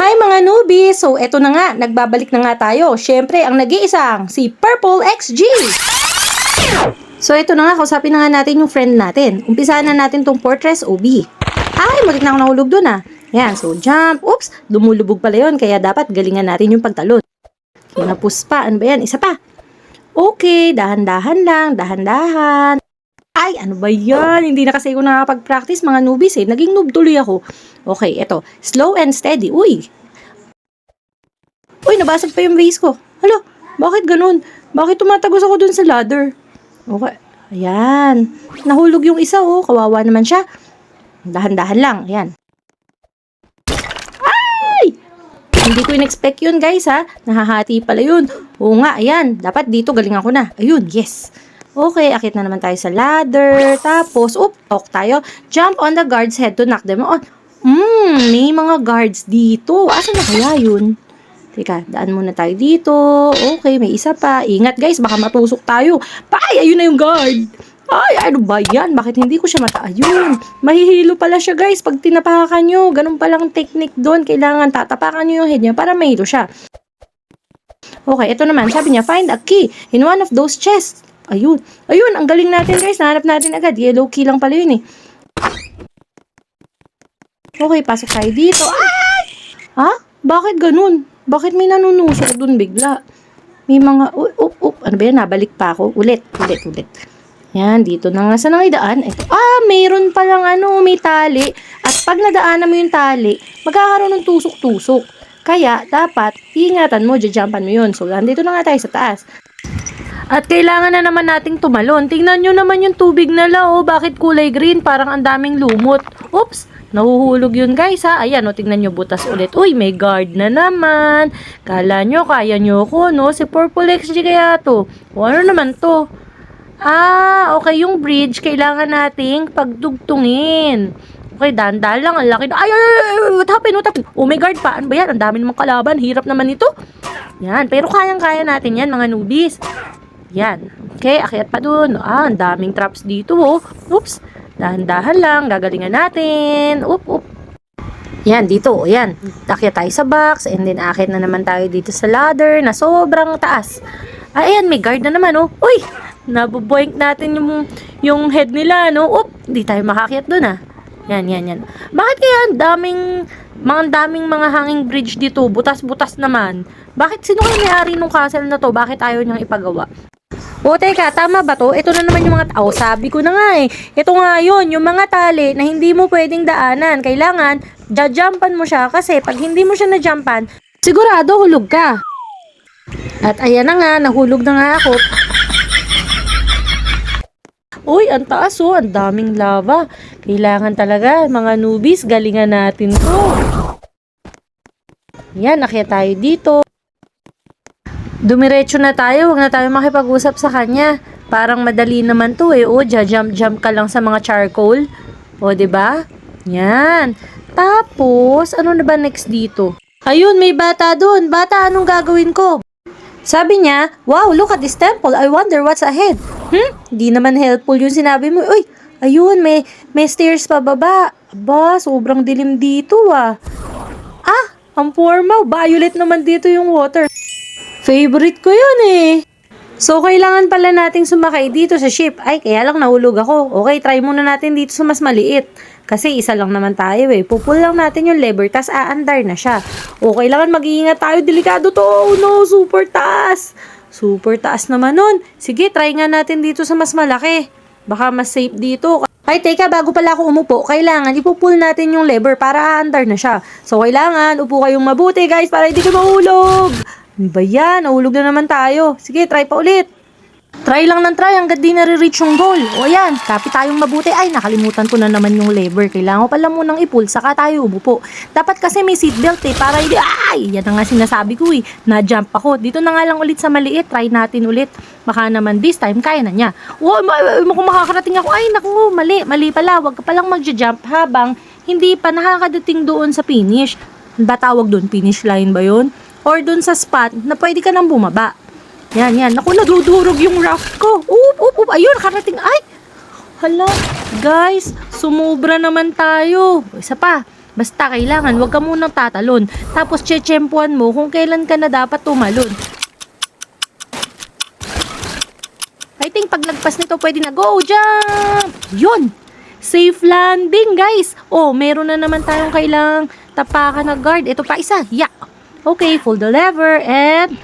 Hi mga newbies! So eto na nga, nagbabalik na nga tayo. Syempre, ang nag-iisang si Purple XG! So eto na nga, kausapin na nga natin yung friend natin. Umpisahan na natin tong Fortress OB. Ay, muntik na ako nahulog dun ah. Yan, so jump. Oops, dumulubog pala yun, kaya dapat galingan natin yung pagtalon. Kinapus pa, ano ba yan? Isa pa. Okay, dahan-dahan lang, dahan-dahan. Ay, ano ba yan? Hindi na kasi ako nakapag-practice mga newbies eh. Naging noob tuloy ako. Okay, eto. Slow and steady. Uy! Uy, nabasag pa yung base ko. Hala, bakit ganun? Bakit tumatagos ako dun sa ladder? Okay. Ayan. Nahulog yung isa oh. Kawawa naman siya. Dahan-dahan lang. Ayan. Ay! Hindi ko in-expect yun guys ha. Nahahati pala yun. Oo nga, ayan. Dapat dito galing ako na. Ayun, yes. Okay, akit na naman tayo sa ladder. Tapos, talk tayo. Jump on the guard's head to knock them on. May mga guards dito. Asa na kaya yun? Teka, daan muna tayo dito. Okay, may isa pa. Ingat guys, baka matusok tayo. Ay, ayun na yung guard. Ay, ano ba yan? Bakit hindi ko siya ayun? Mahihilo pala siya guys pag tinapakan nyo. Ganun palang technique doon. Kailangan tatapakan nyo yung head niya para mahilo siya. Okay, ito naman. Sabi niya, find a key in one of those chests. Ayun. Ayun, ang galing natin guys. Nahanap natin agad. Yellow key lang pala yun eh. Okay, pasok tayo dito. Ay! Ha? Bakit ganun? Bakit may nanunusok dun bigla? May mga, ano ba yan? Nabalik pa ako. Ulit. Yan, dito na nga sa nangidaan. Ito. Mayroon palang may tali. At pag nadaanan mo yung tali, magkakaroon ng tusok-tusok. Kaya, dapat, ingatan mo, jumpan mo yun. So, dito na nga tayo sa taas. At kailangan na naman nating tumalon. Tingnan nyo naman yung tubig na lao. Bakit kulay green? Parang ang daming lumot. Oops! Nahuhulog yun guys ha. Ayan o, tingnan nyo butas ulit. Uy, may guard na naman. Kala nyo, kaya nyo ko, no? Si Purple XG kaya to. O ano naman to? Okay, yung bridge, kailangan nating pagdugtungin. Okay, dahan-dahan lang. Ang laki na. Ay, what happened? Oh, may guard pa. Ano ba yan? Ang dami namang kalaban. Hirap naman ito. Yan, pero kayang-kaya natin yan, mga newbies. Yan. Okay, akyat pa dun. Ang daming traps dito, oh. Oops. Dahan-dahan lang, gagalingan natin. Yan, dito, yan. Akyat tayo sa box, and then akyat na naman tayo dito sa ladder na sobrang taas. Ayan, may guard na naman, oh. Uy, nabuboink natin yung head nila, no? Hindi tayo makakyat dun, ah. Yan. Bakit kaya ang daming mga hanging bridge dito? Butas-butas naman. Bakit, sino kayo may-ari nung castle na to? Bakit ayaw niyang ipagawa? Teka, tama ba to? Ito na naman yung mga tao. Sabi ko na nga eh. Ito nga yun, yung mga tali na hindi mo pwedeng daanan. Kailangan, jumpan mo siya kasi pag hindi mo siya na-jumpan, sigurado hulog ka. At ayan na nga, nahulog na nga ako. Uy, ang taas oh, ang daming lava. Kailangan talaga, mga newbies, galingan natin to. Yan, akyat tayo dito. Dumiretso na tayo, huwag na tayo makipag-usap sa kanya. Parang madali naman to eh. Jump ka lang sa mga charcoal. Diba? Yan. Tapos, ano na ba next dito? Ayun, may bata doon. Bata, anong gagawin ko? Sabi niya, wow, look at this temple. I wonder what's ahead. Di naman helpful yung sinabi mo. Uy, ayun, may stairs pa baba. Aba, sobrang dilim dito ah. Ang formal. Violet naman dito yung water. Favorite ko yun eh. So, kailangan pala nating sumakay dito sa ship. Ay, kaya lang nahulog ako. Okay, try muna natin dito sa mas maliit. Kasi isa lang naman tayo eh. Pupul lang natin yung lever, tas aandar na siya. O, kailangan mag-iingat tayo. Delikado to. Oh no, super taas. Super taas naman nun. Sige, try nga natin dito sa mas malaki. Baka mas safe dito. Ay, teka, bago pala ako umupo, kailangan ipupul natin yung lever para aandar na siya. So, kailangan upo kayong mabuti guys para hindi kayo mahulog. Ano ba yan? Nahulog na naman tayo. Sige, try pa ulit. Try lang ng try hanggang di nare-reach yung goal. O yan, copy tayong mabuti. Ay, nakalimutan ko na naman yung lever. Kailangan ko pala munang i-pull, saka tayo umupo. Dapat kasi may seatbelt eh, para hindi, yan na nga sinasabi ko eh. Na-jump ako. Dito na nga lang ulit sa maliit. Try natin ulit. Baka naman this time, kaya na niya. Kung makakarating ako, ay naku, mali pala. Huwag ka palang magja-jump habang hindi pa nakakadating doon sa finish. Ba tawag doon? Finish line ba yun? Or dun sa spot na pwede ka nang bumaba. Yan. Naku, nadudurog yung raft ko. Ayun, karating. Ay! Hala, guys, sumubra naman tayo. Isa pa. Basta kailangan, wag ka munang tatalon. Tapos chechempuan mo kung kailan ka na dapat tumalon. I think paglagpas nito pwede na go, jump! Yun! Safe landing, guys! Oh, meron na naman tayong kailangang tapakan na guard. Ito pa isa, yeah! Okay, pull the lever and...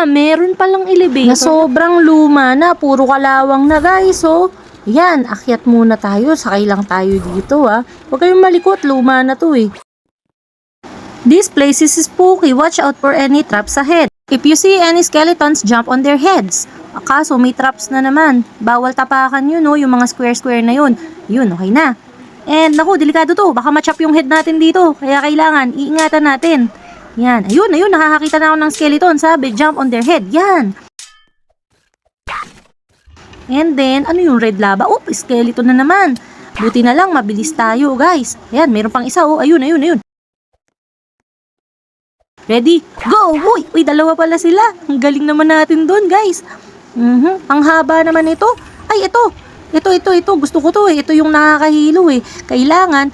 meron palang elevator na sobrang luma na, puro kalawang na, guys, oh. Yan, akyat muna tayo, sakay lang tayo dito, Huwag kayong malikot, luma na to, eh. This place is spooky. Watch out for any traps ahead. If you see any skeletons, jump on their heads. Kaso may traps na naman. Bawal tapakan yun, yung mga square-square na yun. Yun, okay na. And naku, delikado to. Baka ma-chop yung head natin dito. Kaya kailangan, iingatan natin. Yan. Ayun, nakakakita na ako ng skeleton. Sabi, jump on their head. Yan. And then, ano yung red lava? Oop, skeleton na naman. Buti na lang, mabilis tayo, guys. Ayan, meron pang isa, Ayun. Ready? Go! Uy, dalawa pala sila. Ang galing naman natin doon, guys. Ang haba naman ito. Ay, ito. Ito. Gusto ko to, eh. Ito yung nakakahilo, eh. Kailangan,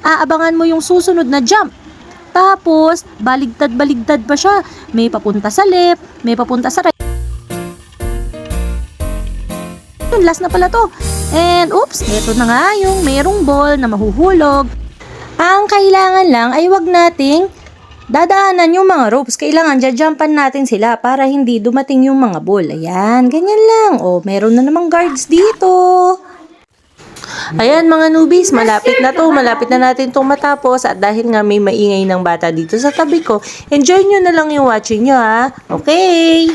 aabangan mo yung susunod na jump. Tapos, baligtad pa siya. May papunta sa left, may papunta sa right. Last na pala to. And, oops, ito na nga yung merong ball na mahuhulog. Ang kailangan lang ay wag nating dadaanan yung mga ropes. Kailangan jumpan natin sila para hindi dumating yung mga ball. Ayan, ganyan lang. Meron na namang guards dito. Ayan mga newbies, malapit na to. Malapit na natin itong matapos. At dahil nga may maingay ng bata dito sa tabi ko, enjoy nyo na lang yung watching nyo, Okay?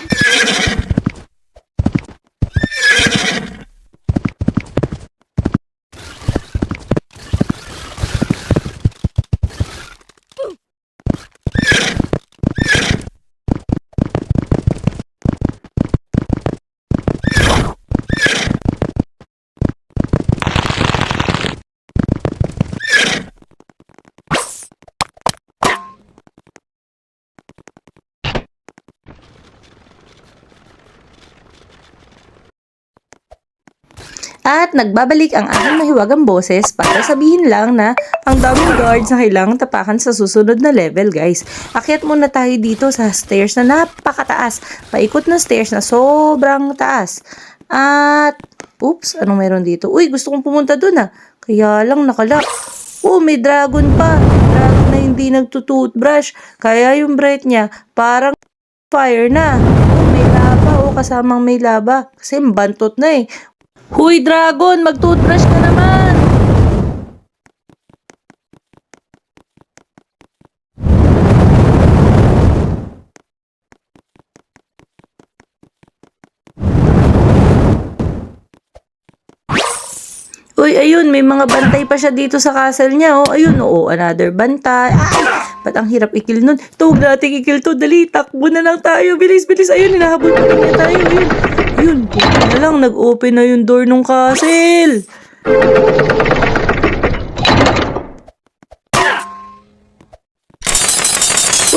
At nagbabalik ang aking mahiwagang boses para sabihin lang na ang daming guards na kailangang tapakan sa susunod na level, guys. Akyat muna tayo dito sa stairs na napakataas. Paikot na stairs na sobrang taas. At, oops, anong meron dito? Uy, gusto kong pumunta dun, Kaya lang nakalock. May dragon pa. Dragon na hindi nagtutoothbrush. Kaya yung breath niya parang fire na. May lava, kasamang may lava. Kasi bantot na, Huy, dragon! Mag-toothbrush ka naman! Uy, ayun, may mga bantay pa siya dito sa castle niya, Ayun, another bantay. Ay, ba't ang hirap ikil nun? Huwag nating ikil to. Dali, takbo na lang tayo. Bilis. Ayun, hinahabol pa niya tayo. Ayun, buti na lang, nag-open na yung door ng castle.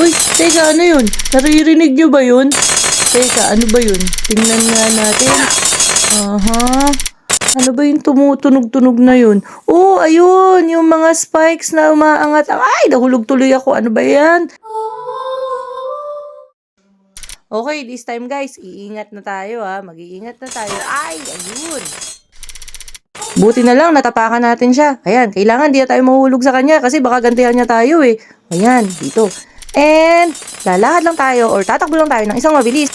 Uy, teka, ano yun? Naririnig nyo ba yun? Teka, ano ba yun? Tingnan nga natin. Ano ba yung tumutunog-tunog na yun? Ayun, yung mga spikes na umaangat. Ay, nahulog tuloy ako. Ano ba yan? Okay, this time guys, iingat na tayo Mag-iingat na tayo. Ay, ayun. Buti na lang, natapakan natin siya. Ayan, kailangan di na tayo mahulog sa kanya kasi baka gantihan niya tayo Ayan, dito. And, lalakad lang tayo or tatakbo lang tayo ng isang mabilis.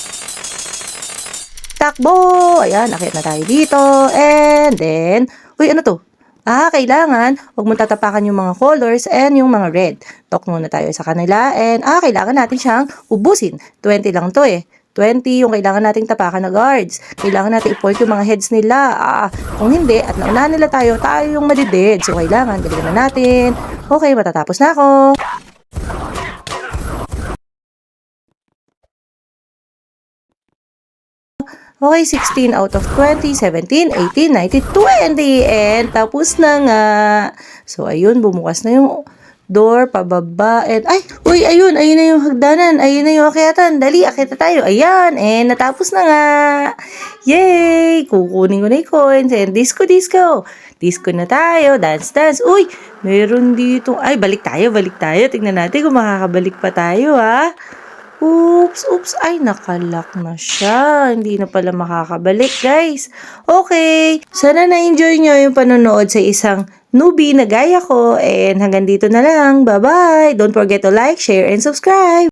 Takbo! Ayan, akit na tayo dito. And then, uy, ano to? Kailangan, huwag mong tatapakan yung mga colors and yung mga red. Talk muna tayo sa kanila and, kailangan natin siyang ubusin. 20 lang to 20 yung kailangan nating tapakan na guards. Kailangan natin i-point yung mga heads nila. Kung hindi, at naunahan nila tayo yung madided. So, kailangan, galingan na natin. Okay, matatapos na ako. Okay, 16 out of 20, 17, 18, 19, 20. And tapos na nga. So, ayun, bumukas na yung door, pababa, and ay, uy, ayun na yung hagdanan, ayun na yung akyatan, dali, akyata tayo, ayan, and natapos na nga, yay, kukunin ko na yung coins, and disco, disco na tayo, dance, uy, meron dito, ay, balik tayo, tignan natin kung makakabalik pa tayo, ha. Oops, ay nakalock na siya. Hindi na pala makakabalik, guys. Okay, sana na-enjoy nyo yung panonood sa isang newbie na gaya ko. And hanggang dito na lang. Bye-bye! Don't forget to like, share, and subscribe!